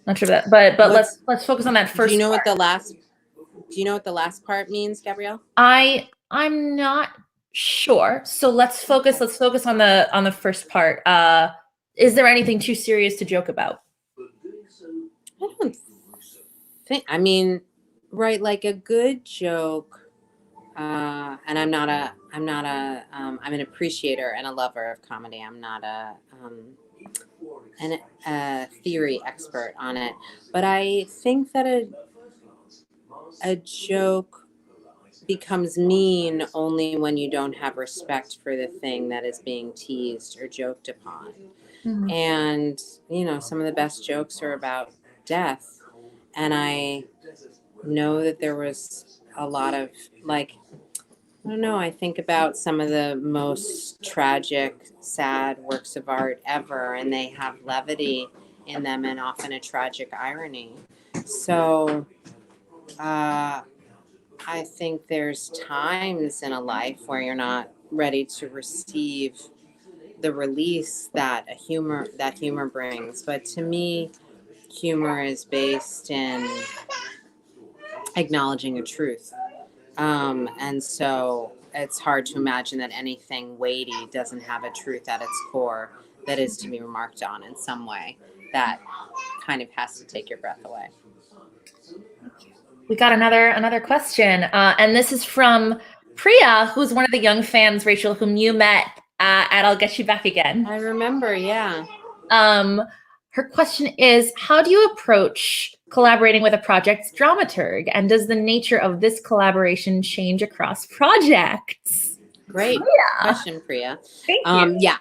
Speaker 1: Not sure that, but let's focus on that first.
Speaker 2: Do you know
Speaker 1: part.
Speaker 2: what the last part means, Gabrielle?
Speaker 1: I'm not sure. So let's focus on the first part. Is there anything too serious to joke about?
Speaker 2: I don't think. I mean, right? Like a good joke. And I'm an appreciator and a lover of comedy. I'm not a theory expert on it, but I think that a joke becomes mean only when you don't have respect for the thing that is being teased or joked upon.
Speaker 1: Mhm.
Speaker 2: And, some of the best jokes are about death. And I know that there was a lot of, like, I don't know, I think about some of the most tragic, sad works of art ever, and they have levity in them and often a tragic irony. So, I think there's times in a life where you're not ready to receive the release that humor brings. But to me, humor is based in acknowledging a truth. And so it's hard to imagine that anything weighty doesn't have a truth at its core that is to be remarked on in some way that kind of has to take your breath away.
Speaker 1: We got another question, and this is from Priya, who's one of the young fans, Rachel, whom you met at I'll Get You Back Again.
Speaker 2: I remember, yeah.
Speaker 1: Her question is, how do you approach collaborating with a project's dramaturg, and does the nature of this collaboration change across projects?
Speaker 2: Great question, Priya.
Speaker 1: Thank you.
Speaker 2: Yeah,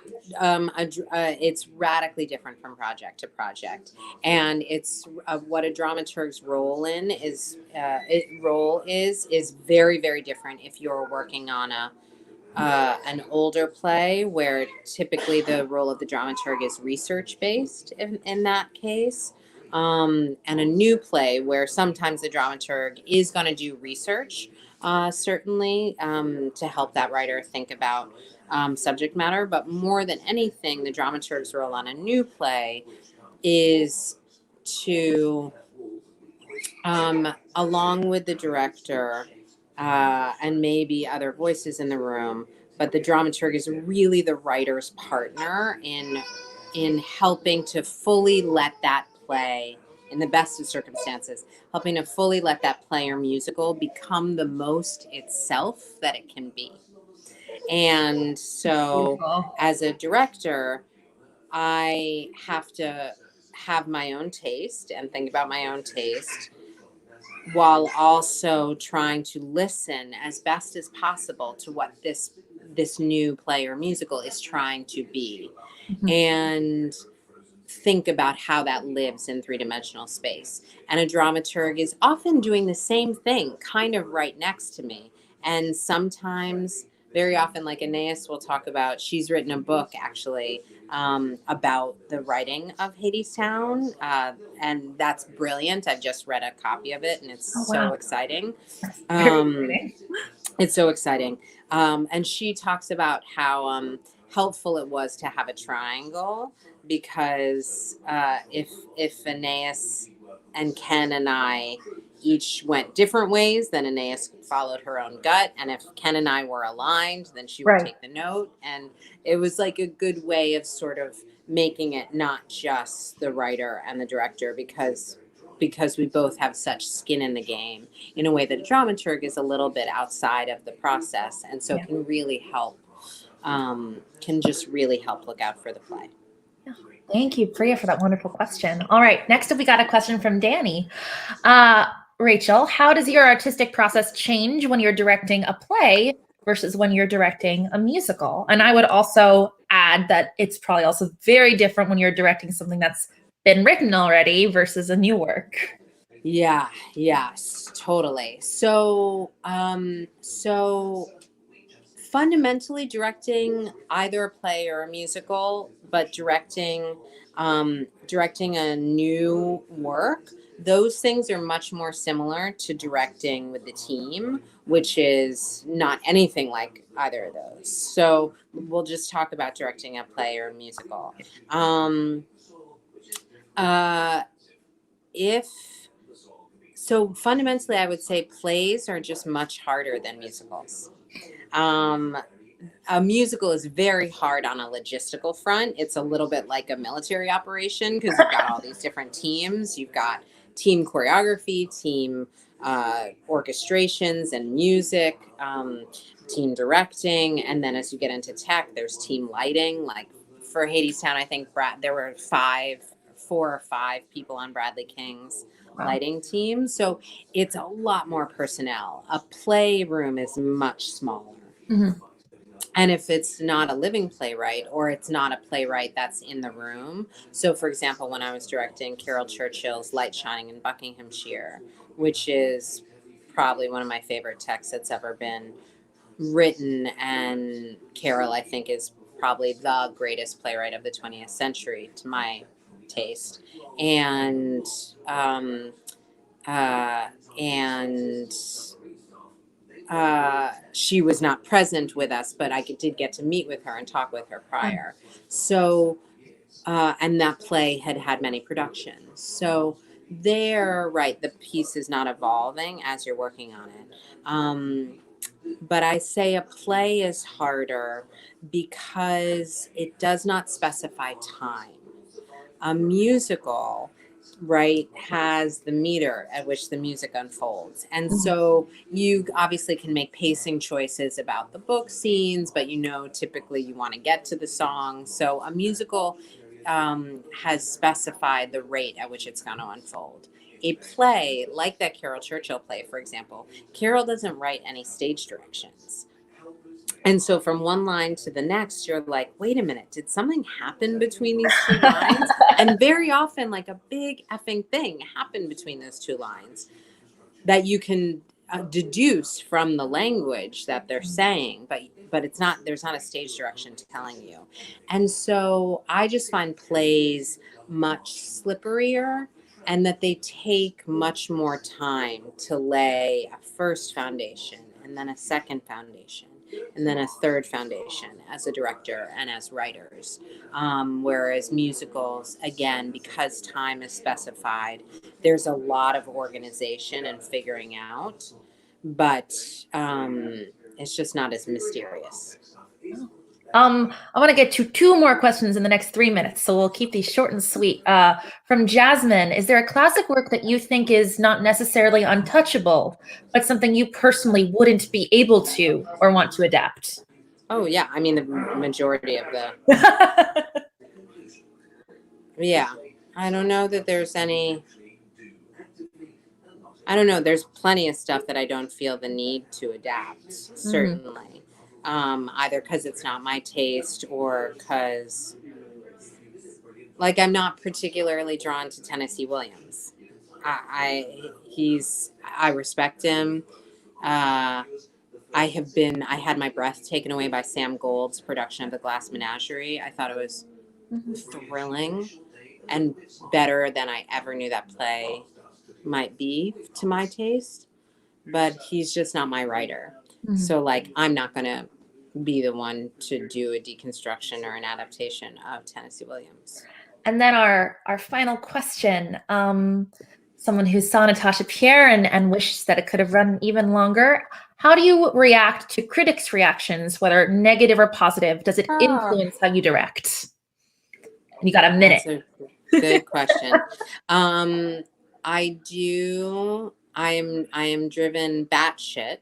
Speaker 2: it's radically different from project to project, and it's what a dramaturg's role is very, very different if you're working on an older play where typically the role of the dramaturg is research based in that case, and a new play where sometimes the dramaturg is going to do research. Certainly, to help that writer think about subject matter. But more than anything, the dramaturg's role on a new play is to, along with the director and maybe other voices in the room, but the dramaturg is really the writer's partner in helping to fully let that play, in the best of circumstances, helping to fully let that play or musical become the most itself that it can be. And so, as a director, I have to have my own taste and think about my own taste while also trying to listen as best as possible to what this new play or musical is trying to be.
Speaker 1: Mhm.
Speaker 2: And think about how that lives in three-dimensional space. And a dramaturg is often doing the same thing kind of right next to me. And sometimes, very often, like Anais will talk about, she's written a book actually about the writing of Hadestown, and that's brilliant. I've just read a copy of it, and it's so exciting. It's so exciting. And she talks about how helpful it was to have a triangle, because if Anais and Ken and I each went different ways, then Anais followed her own gut, and if Ken and I were aligned, then she would take the note. And it was like a good way of sort of making it not just the writer and the director, because we both have such skin in the game, in a way that a dramaturg is a little bit outside of the process, and so can really help, can just really help look out for the play.
Speaker 1: Thank you, Priya, for that wonderful question. All right, next up we got a question from Danny. Rachel, how does your artistic process change when you're directing a play versus when you're directing a musical? And I would also add that it's probably also very different when you're directing something that's been written already versus a new work.
Speaker 2: Yeah, yes, totally. So Fundamentally directing either a play or a musical, but directing a new work, those things are much more similar to directing with the team, which is not anything like either of those. So we'll just talk about directing a play or a musical. If so, fundamentally, I would say plays are just much harder than musicals. A musical is very hard on a logistical front. It's a little bit like a military operation because you've got all these different teams. You've got team choreography, team orchestrations and music, team directing, and then as you get into tech, there's team lighting. Like for Hadestown, I think there were 4 or 5 people on Bradley King's lighting team. So it's a lot more personnel. A playroom is much smaller.
Speaker 1: Mm-hmm.
Speaker 2: And if it's not a living playwright or it's not a playwright that's in the room. So, for example, when I was directing Carol Churchill's Light Shining in Buckinghamshire, which is probably one of my favorite texts that's ever been written. And Carol, I think, is probably the greatest playwright of the 20th century to my taste. And, she was not present with us, but I did get to meet with her and talk with her prior. So, and that play had many productions. So there, right, the piece is not evolving as you're working on it. But I say a play is harder because it does not specify time. A musical, right, has the meter at which the music unfolds. And so you obviously can make pacing choices about the book scenes, but typically you want to get to the song. So a musical has specified the rate at which it's going to unfold. A play, like that Carol Churchill play, for example, Carol doesn't write any stage directions. And so from one line to the next, you're like, wait a minute, did something happen between these 2 lines? And very often, like a big effing thing happened between those 2 lines that you can deduce from the language that they're saying, but it's not, there's not a stage direction telling you. And so I just find plays much slipperier, and that they take much more time to lay a first foundation and then a second foundation and then a third foundation as a director and as writers. Whereas musicals, again, because time is specified, there's a lot of organization and figuring out, but it's just not as mysterious.
Speaker 1: I want to get to 2 more questions in the next 3 minutes, so we'll keep these short and sweet. From Jasmine, is there a classic work that you think is not necessarily untouchable, but something you personally wouldn't be able to or want to adapt?
Speaker 2: Oh, yeah. I mean, the majority of the... Yeah. I don't know that there's any... I don't know. There's plenty of stuff that I don't feel the need to adapt, certainly. Either because it's not my taste or because, like, I'm not particularly drawn to Tennessee Williams. I respect him. I had my breath taken away by Sam Gold's production of The Glass Menagerie. I thought it was thrilling and better than I ever knew that play might be to my taste, but he's just not my writer. So, like, I'm not going to be the one to do a deconstruction or an adaptation of Tennessee Williams.
Speaker 1: And then our final question, someone who saw Natasha Pierre and wishes that it could have run even longer. How do you react to critics' reactions, whether negative or positive? Does it influence how you direct? And you got a minute.
Speaker 2: That's a good question. I do. I am driven batshit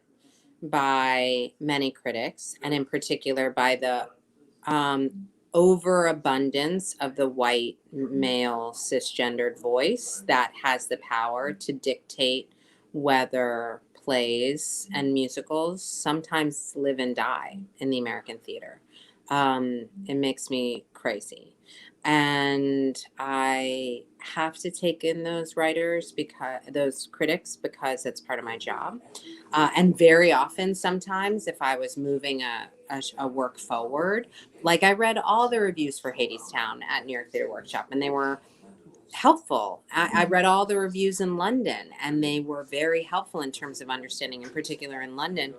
Speaker 2: by many critics, and in particular by the overabundance of the white male cisgendered voice that has the power to dictate whether plays and musicals sometimes live and die in the American theater. It makes me crazy. And I have to take in those those critics, because it's part of my job. And very often, sometimes, if I was moving a work forward, like I read all the reviews for Hadestown at New York Theater Workshop, and they were helpful. I read all the reviews in London, and they were very helpful in terms of understanding, in particular in London,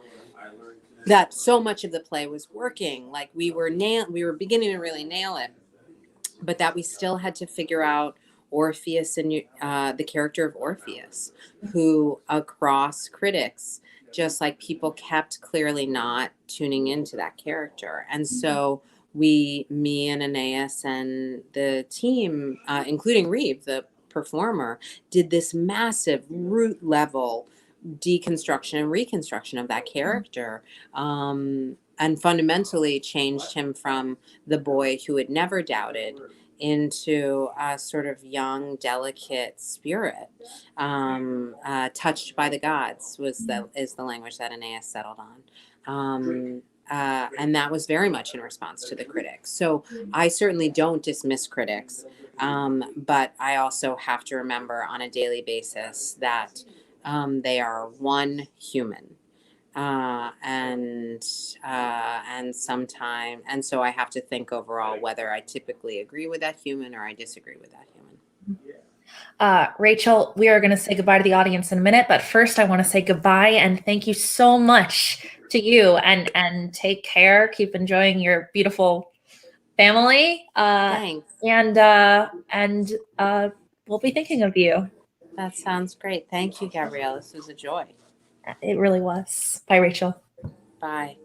Speaker 2: that so much of the play was working. Like we were beginning to really nail it, but that we still had to figure out Orpheus and the character of Orpheus, who across critics, just like people kept clearly not tuning into that character. And so me and Aeneas and the team, including Reeve, the performer, did this massive root level deconstruction and reconstruction of that character, and fundamentally changed him from the boy who had never doubted into a sort of young, delicate spirit, touched by the gods is the language that Aeneas settled on. And that was very much in response to the critics. So I certainly don't dismiss critics, but I also have to remember on a daily basis that they are one human. And so I have to think overall whether I typically agree with that human or I disagree with that human.
Speaker 1: Rachel, we are going to say goodbye to the audience in a minute, but first I want to say goodbye and thank you so much to you, and take care. Keep enjoying your beautiful family.
Speaker 2: Thanks.
Speaker 1: And we'll be thinking of you.
Speaker 2: That sounds great. Thank you, Gabrielle. This was a joy.
Speaker 1: It really was. Bye, Rachel.
Speaker 2: Bye.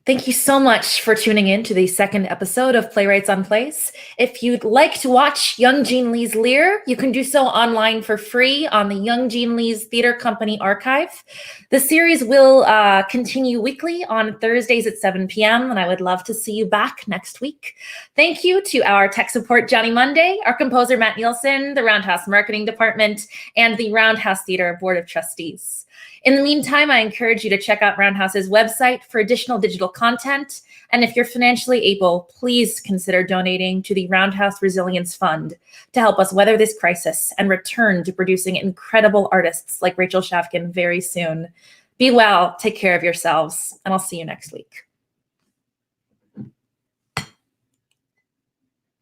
Speaker 1: Thank you so much for tuning in to the second episode of Playwrights on Plays. If you'd like to watch Young Jean Lee's Lear, you can do so online for free on the Young Jean Lee's Theater Company archive. The series will continue weekly on Thursdays at 7 p.m., and I would love to see you back next week. Thank you to our tech support, Johnny Monday, our composer, Matt Nielsen, the Roundhouse Marketing Department, and the Roundhouse Theater Board of Trustees. In the meantime, I encourage you to check out Roundhouse's website for additional digital content. And if you're financially able, please consider donating to the Roundhouse Resilience Fund to help us weather this crisis and return to producing incredible artists like Rachel Chavkin very soon. Be well, take care of yourselves, and I'll see you next week.